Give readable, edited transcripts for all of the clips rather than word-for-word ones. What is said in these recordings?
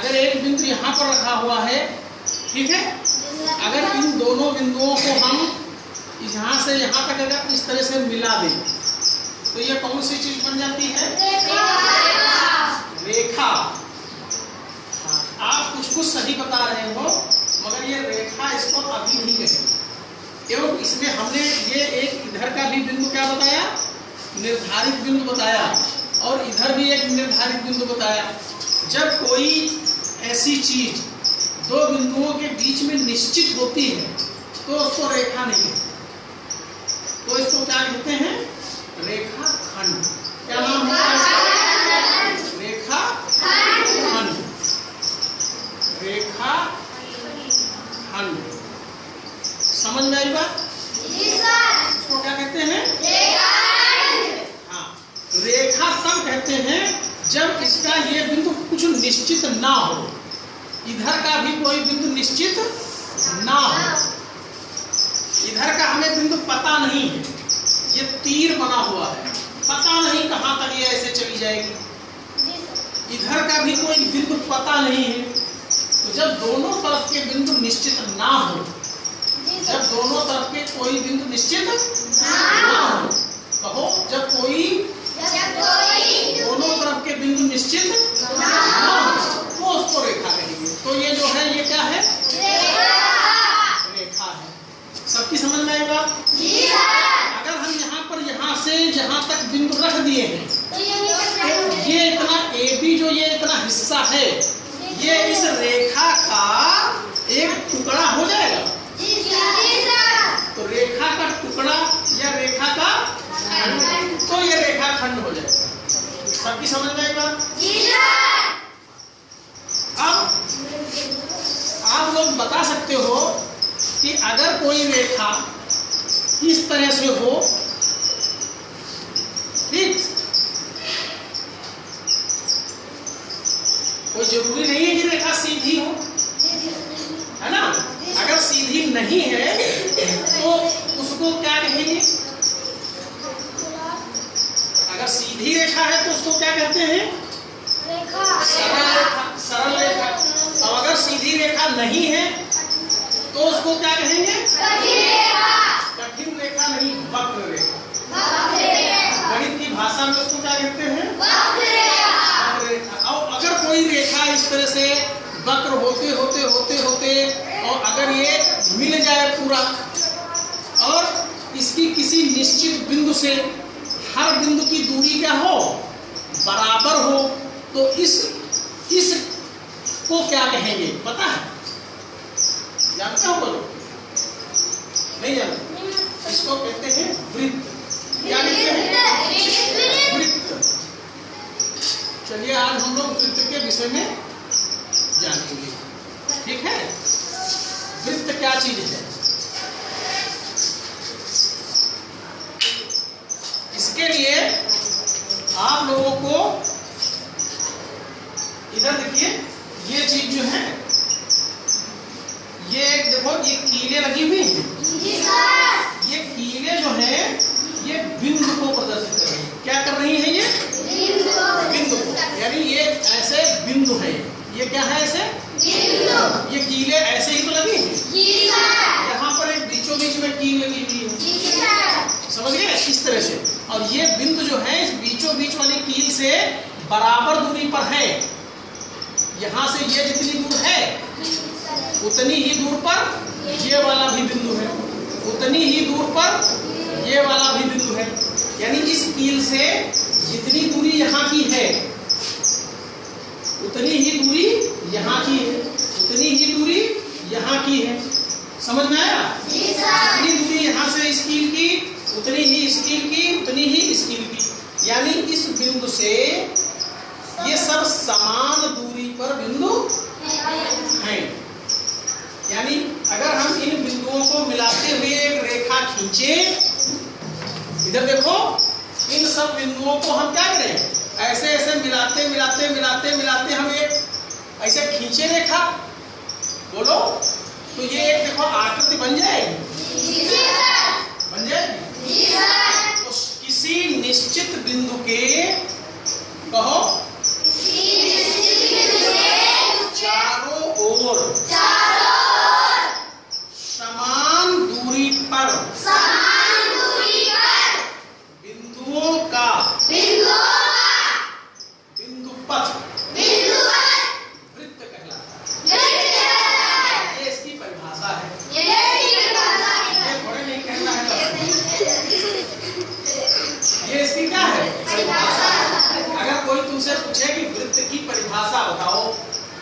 अगर एक बिंदु यहाँ पर रखा हुआ है, ठीक है, अगर इन दोनों बिंदुओं को हम यहाँ से यहाँ तक अगर इस तरह से मिला दें तो ये कौन सी चीज बन जाती है? रेखा। आप कुछ सही बता रहे हो, मगर ये रेखा इसको अभी नहीं कहेंगे। एवं इसमें हमने ये एक इधर का भी बिंदु क्या बताया? निर्धारित बिंदु बताया, और इधर भी एक निर्धारित बिंदु बताया। जब कोई ऐसी चीज दो बिंदुओं के बीच में निश्चित होती है तो उसको रेखा नहीं कहते, तो इसको क्या कहते हैं? रेखा खंड। क्या नाम है? रेखा खंड। रेखा खंड। समझ में आई बात? इसको क्या कहते हैं? हाँ, रेखा तब कहते हैं जब इसका ये बिंदु कुछ निश्चित ना हो, इधर का भी कोई बिंदु निश्चित ना हो। इधर का हमें बिंदु पता नहीं है, ये तीर बना हुआ है, पता नहीं कहां तक ये ऐसे चली जाएगी। इधर का भी कोई बिंदु पता नहीं है। तो जब दोनों तरफ के बिंदु निश्चित ना हो, जब दोनों तरफ के कोई बिंदु निश्चित ना हो, कहो जब कोई दोनों तरफ के बिंदु निश्चित ना हो तो उसको रेखा कहेंगे। तो ये जो है ये क्या है? रेखा है। सबकी समझ में आएगा? अगर हम यहाँ से जहाँ तक बिंदु रख दिए हैं तो ये इतना AB जो ये इतना हिस्सा है, ये इस रेखा का एक टुकड़ा हो जाएगा। तो रेखा का टुकड़ा या रेखा का खंड, तो ये रेखा खंड हो जाएगा। सबकी समझ में आएगा? अब आप लोग बता सकते हो कि अगर कोई रेखा इस तरह से हो, ठीक, कोई जरूरी नहीं है कि रेखा सीधी हो, है ना? अगर सीधी नहीं है तो उसको क्या कहेंगे? अगर सीधी रेखा है तो उसको क्या कहते हैं? सरल रेखा। सरल रेखा। और अगर सीधी रेखा नहीं है तो उसको क्या कहेंगे? कठिन रेखा नहीं, वक्र रेखा। गणित की भाषा में उसको क्या कहते हैं? वक्र रेखा। और अगर कोई रेखा इस तरह से वक्र होते होते होते होते और अगर ये मिल जाए पूरा, और इसकी किसी निश्चित बिंदु से हर बिंदु की दूरी क्या हो? बराबर हो, तो इस को क्या कहेंगे? पता है? जानते हो? बोलो। नहीं जानते? इसको कहते हैं वृत्त। क्या कहते हैं? वृत्त। चलिए आज हम लोग वृत्त के विषय में जानेंगे, ठीक है? वृत्त क्या चीज है? इसके लिए आप लोगों को इधर देखिए, ये चीज जो है, ये एक देखो, ये कीलें लगी हुई हैं। ये कीलें जो है ये बिंदु को प्रदर्शित कर रही है। क्या कर रही है? ये बिंदु को, यानी ये ऐसे बिंदु है। ये क्या है? ऐसे बिंदु। ये कीलें ऐसे ही तो लगी हैं। यहाँ पर एक बीचों बीच में कील लगी हुई है, समझ गए? इस तरह से। और ये बिंदु जो है इस बीचों बीच वाली कील से बराबर दूरी पर है। यहाँ से ये जितनी दूर है उतनी ही दूर पर ये वाला भी बिंदु है, उतनी ही दूर पर ये वाला भी बिंदु है। यानी इस कील से जितनी दूरी यहाँ की है उतनी ही दूरी यहाँ की है, उतनी ही दूरी यहाँ की है। समझ में आया? जितनी दूरी यहाँ से इस कील की उतनी ही इस कील की, उतनी ही इस कील की। यानी इस बिंदु से ये सब समान दूरी पर बिंदु हैं। यानी अगर हम इन बिंदुओं को मिलाते हुए एक रेखा खींचे, इधर देखो, इन सब बिंदुओं को हम क्या करें? ऐसे ऐसे मिलाते मिलाते मिलाते मिलाते हम एक ऐसे खींचे रेखा, बोलो, तो ये एक देखो आकृति बन जाएगी। बन जाएगी। तो किसी निश्चित बिंदु के, कहो,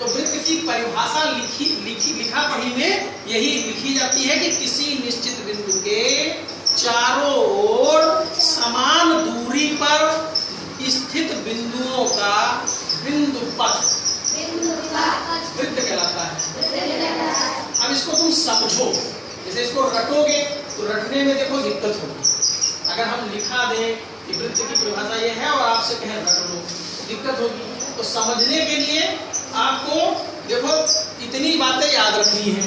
तो वृत्त की परिभाषा लिखा पढ़ी में यही लिखी जाती है कि किसी निश्चित बिंदु के चारों ओर समान दूरी पर स्थित बिंदुओं का बिंदुपथ वृत्त कहलाता है। अब इसको तुम समझो, जैसे इसको रटोगे तो रटने में देखो दिक्कत होगी। अगर हम लिखा दें कि वृत्त की परिभाषा ये है और आपसे कहें रट लो, दिक्कत होगी। तो समझने के लिए आपको देखो इतनी बातें याद रखनी है।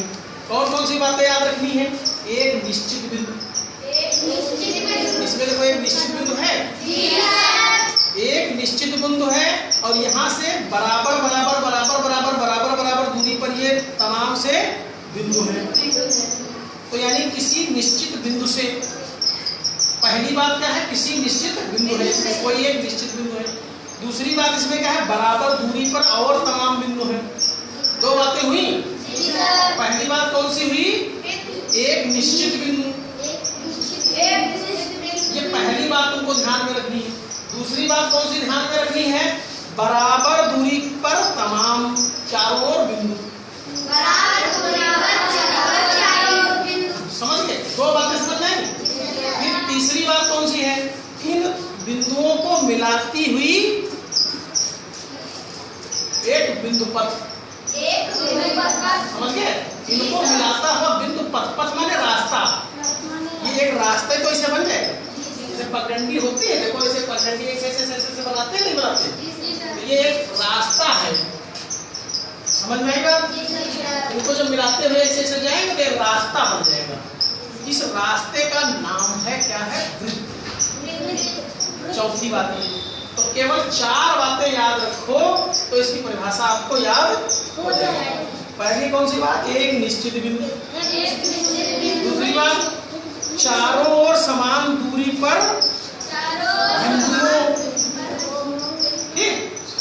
कौन कौन सी बातें याद रखनी है? एक निश्चित बिंदु, इसमें देखो एक निश्चित बिंदु है, एक निश्चित बिंदु है और यहाँ से बराबर बराबर बराबर बराबर बराबर बराबर दूरी पर ये तमाम से बिंदु है। तो यानी किसी निश्चित बिंदु से, पहली बात क्या है? किसी निश्चित बिंदु है, इसमें कोई एक निश्चित बिंदु है। दूसरी बात इसमें क्या है? बराबर दूरी पर और तमाम बिंदु है। दो बातें हुई। पहली बात कौन सी हुई? एक निश्चित बिंदु, ये पहली बात तुमको ध्यान में रखनी है। दूसरी बात कौन सी ध्यान में रखनी है? बराबर दूरी पर तमाम चारों ओर बिंदु। समझ गए? दो बातें समझ आएंगी। फिर तीसरी बात कौन सी है? इन बिंदुओं को मिलाती हुई एक बिंदुपथ। समझ गए? इनको मिलाता हुआ बिंदुपथ, पथ माने रास्ता। ये एक रास्ते को इसे बन जाएगा। जैसे पगडंडी होती है, देखो ऐसे पगडंडी ऐसे बनाते नहीं बनाते, तो ये एक रास्ता है। समझ में आएगा? इनको जब मिलाते हुए ऐसे जाएंगे तो एक रास्ता बन जाएगा। इस रास्ते का नाम है क्या है? वृत्त। चौथी बात है, तो केवल 4 बातें याद रखो तो इसकी परिभाषा आपको याद हो जाएगी। पहली कौन सी बात? एक निश्चित बिंदु। दूसरी बात, चारों ओर समान दूरी पर बिंदुओं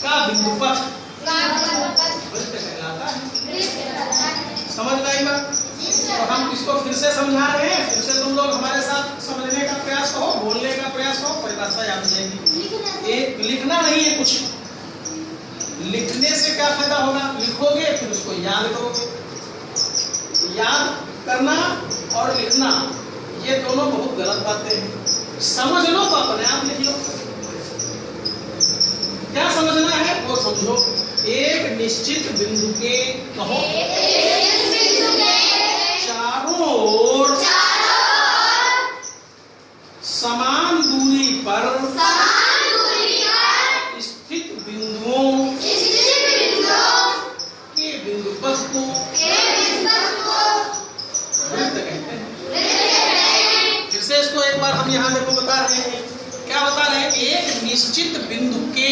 का बिंदुपथ वृत्त कहलाता है। समझ में आई बात? तो हम इसको फिर से समझा रहे हैं, फिर से तुम लोग हमारे साथ समझने का प्रयास करो, बोलने का प्रयास करो, परिभाषा याद हो जाएगी। एक लिखना नहीं है कुछ, लिखने से क्या फायदा होगा? लिखोगे फिर उसको याद करोगे। याद करना और लिखना ये दोनों बहुत गलत बातें हैं। समझ लो तो अपने आप लिख लो। क्या समझना है वो समझो। एक निश्चित बिंदु के कहो चारों ओर समान दूरी पर स्थित बिंदुओं के बिंदुपथ को वृत्त कहते हैं। फिर से इसको एक बार हम यहाँ देखो बता रहे हैं। क्या बता रहे हैं? एक निश्चित बिंदु के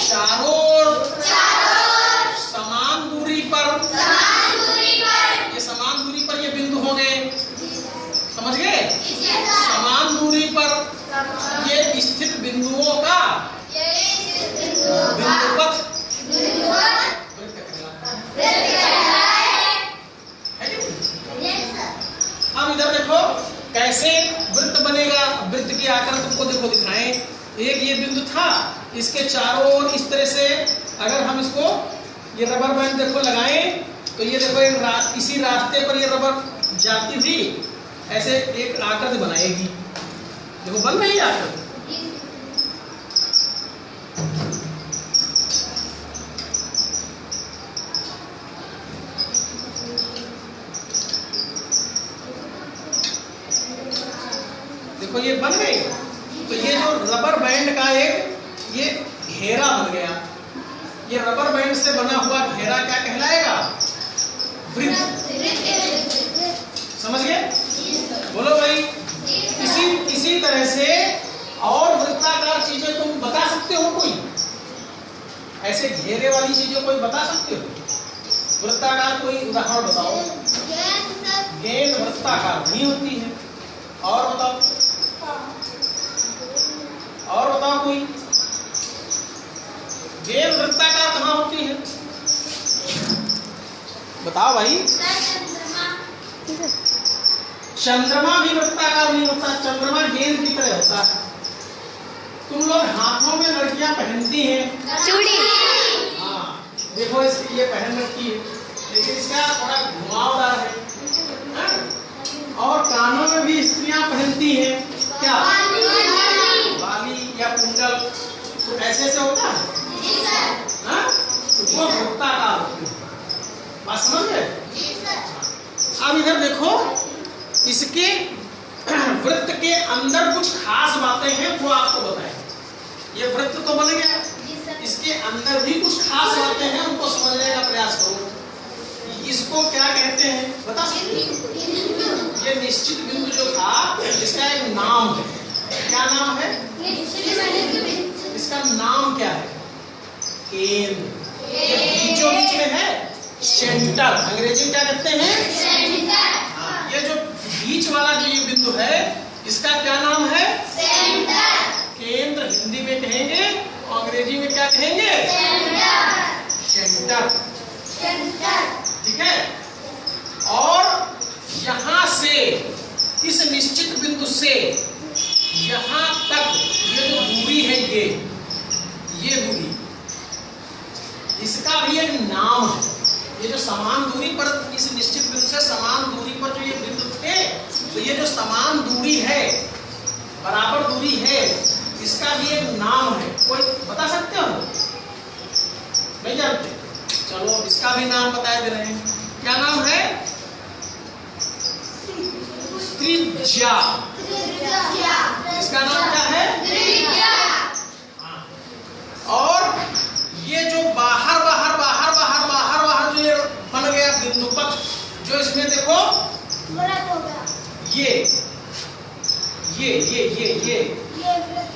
चारों ओर समान दूरी पर, ये समान दूरी पर ये बिंदु हो गए। समझ गए? समान दूरी पर ये स्थित बिंदुओं का बिंदुपथ वृत्त कहलाता है। अब इधर देखो कैसे वृत्त बनेगा। वृत्त की आकार तुमको देखो दिखाएं। एक ये बिंदु था, इसके चारों ओर इस तरह से अगर हम इसको ये रबर बैंड देखो लगाएं तो ये देखो एक इसी रास्ते पर ये रबर जाती हुई ऐसे एक आकृति बनाएगी। देखो बन रही है आकृति। देखो ये बन गई। तो ये जो रबर बैंड का एक ये घेरा बन गया, ये रबर बैंड से बना हुआ घेरा क्या कहलाएगा? वृत्त। समझ गए? बोलो भाई। इसी तरह से और वृत्ताकार चीजें तुम बता सकते हो? कोई ऐसे घेरे वाली चीजें कोई बता सकते हो? वृत्ताकार कोई उदाहरण बताओ। गेंद वृत्ताकार नहीं होती है। और बताओ, और बताओ कोई। गेंद वृत्ताकार कहाँ होती है? बताओ भाई। चंद्रमा भी वृत्ताकार नहीं होता, चंद्रमा गेंद की तरह होता है। तुम लोग हाथों में लड़कियां पहनती हैं चूड़ी, पहन रखी है, लेकिन इसका थोड़ा घुमावदार है। और कानों में भी स्त्रियां पहनती हैं क्या, बाली या कुंडल, तो ऐसे ऐसे होता है, तो वो वृत्ताकार होती है। बात समझ गए? अब इधर देखो, इसके वृत्त के अंदर कुछ खास बातें हैं, वो आपको बताएं। ये वृत्त तो बन गया, इसके अंदर भी कुछ खास बातें हैं, उनको समझने का प्रयास करो। इसको क्या कहते हैं बता सकते हो? ये निश्चित बिंदु जो था, इसका एक नाम है। क्या नाम है इसका? नाम क्या है? केंद्र। ये बीचों बीच में है, सेंटर। अंग्रेजी में क्या कहते हैं? हाँ, ये जो बीच वाला जो ये बिंदु है, इसका क्या नाम है? सेंटर। केंद्र हिंदी में कहेंगे, और अंग्रेजी में क्या कहेंगे? सेंटर। ठीक है। और यहां से, इस निश्चित बिंदु से यहां तक ये जो दूरी है, ये दूरी, इसका भी एक नाम है। ये जो समान दूरी पर, इस निश्चित बिंदु से समान दूरी पर जो ये बिंदु थे, तो ये जो समान दूरी है, बराबर दूरी है, इसका भी एक नाम है। कोई बता सकते हो? नहीं जानते? चलो इसका भी नाम बता दे रहे हैं। क्या नाम है? त्रिज्या। इसका नाम क्या है? और ये जो बाहर जो ये बन गया बिंदु पथ, जो इसमें देखो, ये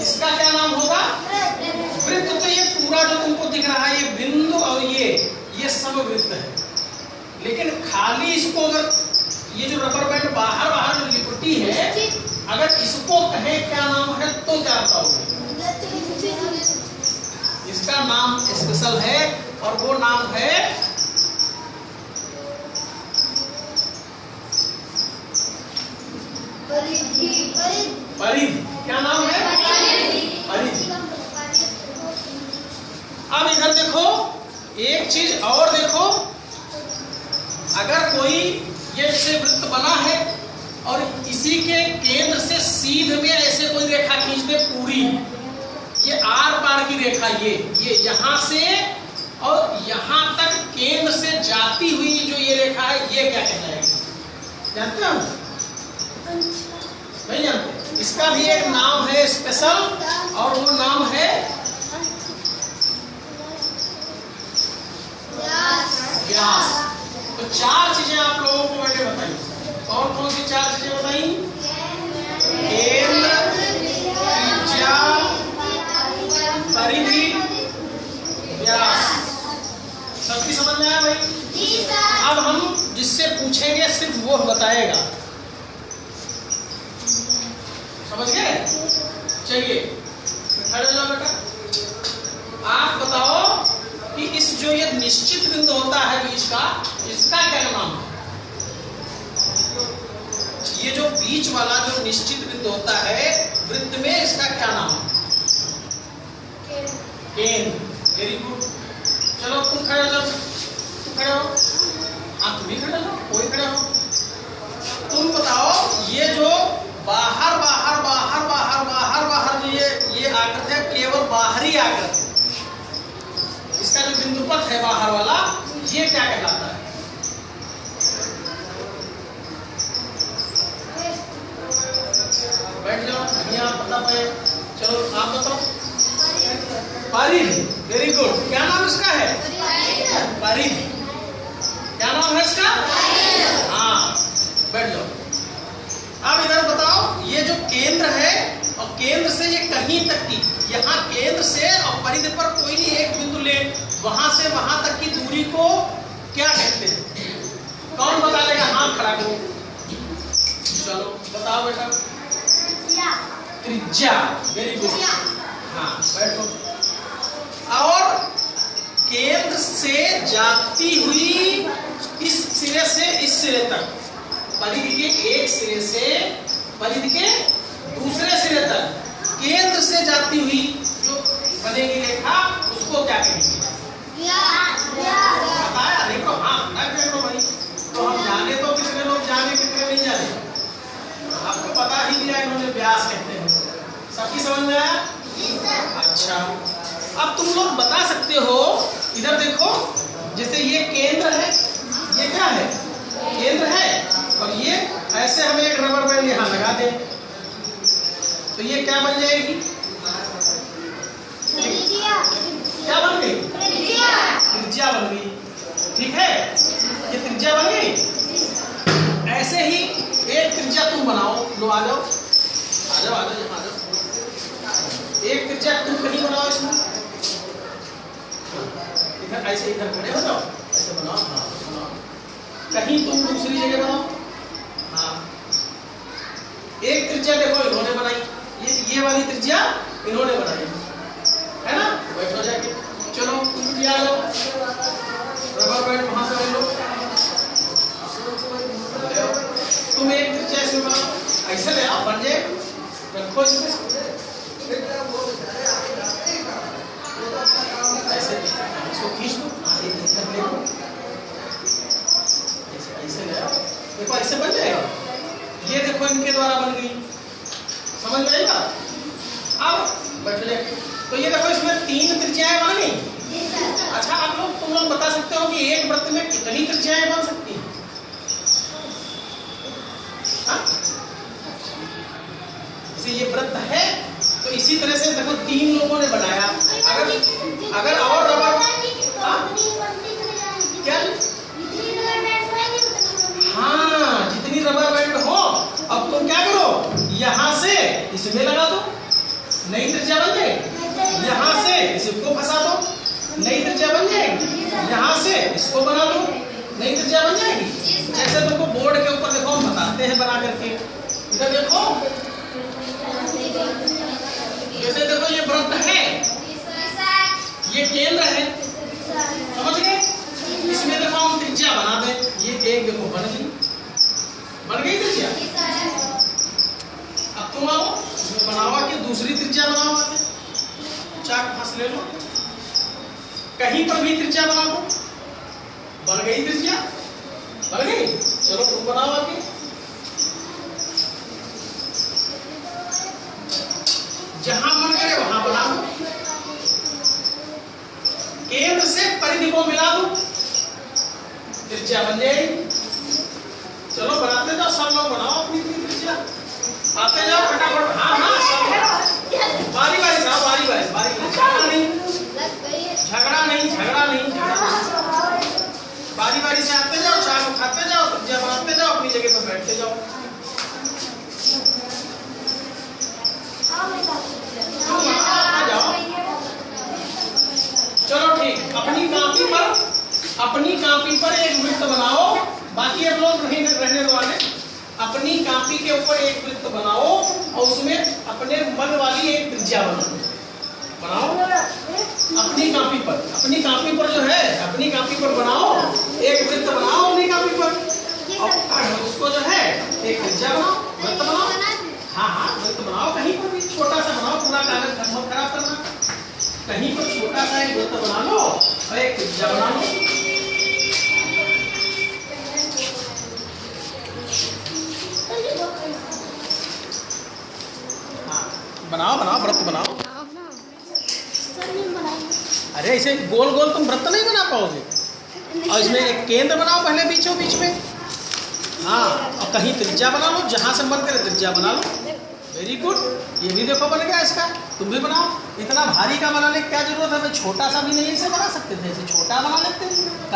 इसका क्या नाम होगा? वृत्त। तो ये पूरा जो तुमको दिख रहा है, ये बिंदु और ये सब वृत्त है। लेकिन खाली इसको, अगर ये जो रबर बैंड बाहर जो लिपटी है, अगर इसको कहे क्या नाम है, तो क्या बताओगे? इसका नाम स्पेशल है, और वो नाम है परिधि। क्या नाम है? परिधि। अब इधर देखो, एक चीज और देखो, अगर कोई ये जैसे वृत्त बना है, और इसी के केंद्र से सीध में ऐसे कोई रेखा खींच दे पूरी, ये आर पार की रेखा, ये यहां से और यहां तक केंद्र से जाती हुई जो ये रेखा है, ये क्या कहलाएगी? जानते हो? नहीं जानते? इसका भी एक नाम है स्पेशल, और वो नाम है व्यास। तो चार चीजें आप लोगों को मैंने बताई। कौन कौन सी चार चीजें बताई? केंद्र, त्रिज्या, परिधि, व्यास। सबकी समझ में आया भाई? अब हम जिससे पूछेंगे सिर्फ वो बताएगा। समझ गए? चलिए खड़े हो जाओ बेटा। आप बताओ कि इस जो ये निश्चित बिंदु होता है बीच का, इसका क्या नाम है? ये जो बीच वाला जो निश्चित बिंदु होता है वृत्त में, इसका क्या नाम है? केंद्र। Very good. चलो तुम खड़े हो जाओ। तुम खड़े हो? हाँ तुम भी खड़े हो, कोई खड़े हो। तुम बताओ, ये जो बाहर ये आकृति है, केवल बाहरी आकृति, इसका जो बिंदु पथ है बाहर वाला, ये क्या कहलाता है? बैठ जाओ, यहाँ पता पाए। चलो आप बताओ। परिधि। Very good. क्या नाम इसका है? परिधि। क्या नाम है इसका? हाँ, बैठ जाओ। अब इधर बताओ, ये जो केंद्र है, और केंद्र से ये कहीं तक की, यहाँ केंद्र से और परिधि पर कोई नहीं एक बिंदु ले, वहां से वहां तक की दूरी को क्या कहते हैं? कौन बता देगा? हाथ खड़ा करो। चलो बताओ बेटा। त्रिज्या। Very good. हाँ बैठो। और केंद्र से जाती हुई इस सिरे से इस सिरे तक, परिधि के एक सिरे से परिधि के दूसरे सिरे तक केंद्र से जाती हुई जो बनेगी रेखा, उसको क्या कहेंगे? बताया? समझ में आया? अच्छा, अब तुम लोग बता सकते हो, इधर देखो, जैसे ये केंद्र है, ये क्या है? केंद्र है, और ये ऐसे हमें एक रबर बैंड यहाँ लगा दे, तो ये क्या बन जाएगी? क्या बन गई? त्रिज्या बन गई। ठीक है, ये त्रिज्या बन गई। ऐसे ही एक त्रिज्या तुम बनाओ, लो आ जाओ, आ जाओ, आ जाओ, आ जाओ। एक त्रिज्या तुम कहीं बनाओ, इसमें इधर ऐसे इधर खड़े हो जाओ, ऐसे बनाओ, हाँ बनाओ। कहीं तुम दूसरी जगह बनाओ, हाँ। एक त्रिज्या देखो इन्होंने बनाई, ये वाली त्रिज्या इन्होंने बनाई, है ना? बैठो जाके, चलो तुम भी आ लो, रबर बैंड वहां से ले लो, तुम एक त्रिज्या इसमें बनाओ, ऐसे ले आओ, बन जाए, रखो इसमें, ऐसे इसको खींच दो, इधर ले लो, ऐसे ले आओ, देखो ऐसे बन जाएगा। ये देखो इनके द्वारा बन गई, समझ में आएगा? अब बैठ जाए, तो ये देखो इसमें 3 त्रिज्याएं बन गई। अच्छा, आप लोग तुम लोग बता सकते हो कि एक वृत्त में कितनी त्रिज्याएं बन सकती हैं? जैसे ये वृत्त है, तो इसी तरह से देखो 3 लोगों ने बनाया, अगर और रबर, क्या? हाँ, जितनी रबर बैंड हो, अब तुम क्या करो, यहाँ से इसमें लगा दो, नई त्रिज्या बन जाएगी। यहाँ से इसको फंसा दो, नई त्रिज्या बन जाएगी। यहाँ से इसको बना दो, नई त्रिज्या बन जाएगी। जैसे तुमको बोर्ड के ऊपर देखो, हम बताते हैं बना करके, इधर देखो, जैसे देखो ये वृत्त है, ये केंद्र है, समझ गए? इसमें देखो हम त्रिज्या बना दें, ये एक देखो बन गई त्रिज्या। अब तुम आओ, इसमें बनावा के दूसरी त्रिज्या बनाओ, चाक फंस ले लो, कहीं पर भी त्रिज्या बना दो, बन गई त्रिज्या, बन गई। चलो तुम बनाओ आगे, जहां मन करे वहां बना दो, केंद्र से परिधि को मिला दो, त्रिज्या बन जाएगी। चलो बनाते जाओ, सब लोग बनाओ अपनी त्रिज्या, आते जाओ फटाफट। हाँ हाँ, सब बारी बारी साहब, बारी बारी, झगड़ा नहीं, बारी बारी से आते जाओ, चाय खाते जाओ, त्रिज्या बनाते जाओ, अपनी जगह पर बैठते जाओ। चलो ठीक, अपनी कापी पर एक वृत्त बनाओ, बाकी आप लोग रहने वाले, अपनी कापी के ऊपर एक वृत्त बनाओ और उसमें अपने मन वाली एक त्रिज्या बनाओ। अपनी कापी पर जो है, अपनी कापी पर बनाओ, एक वृत्त बनाओ अपनी कापी पर, और उसको जो है एक त्रिज्या बनाओ, वृत्त बनाओ। हाँ हाँ, वृत्त बनाओ, कहीं पर भी छोटा सा बनाओ, पूरा कागज खराब करना, कहीं पर छोटा सा एक वृत्त बना लो और एक त्रिज्या बना लो। बनाओ वृत्त बनाओ। अरे ऐसे गोल गोल तुम वृत्त नहीं बना पाओगे, और इसमें एक केंद्र बनाओ पहले बीचों बीच में, हाँ, और कहीं त्रिज्या बना लो, जहां से मन करे त्रिज्या बना लो। वेरी गुड, ये भी देखो बन गया इसका, तुम भी बनाओ। इतना भारी का बनाने की क्या जरूरत है, छोटा सा भी नहीं इसे बना सकते थे, इसे छोटा बना लेते हैं।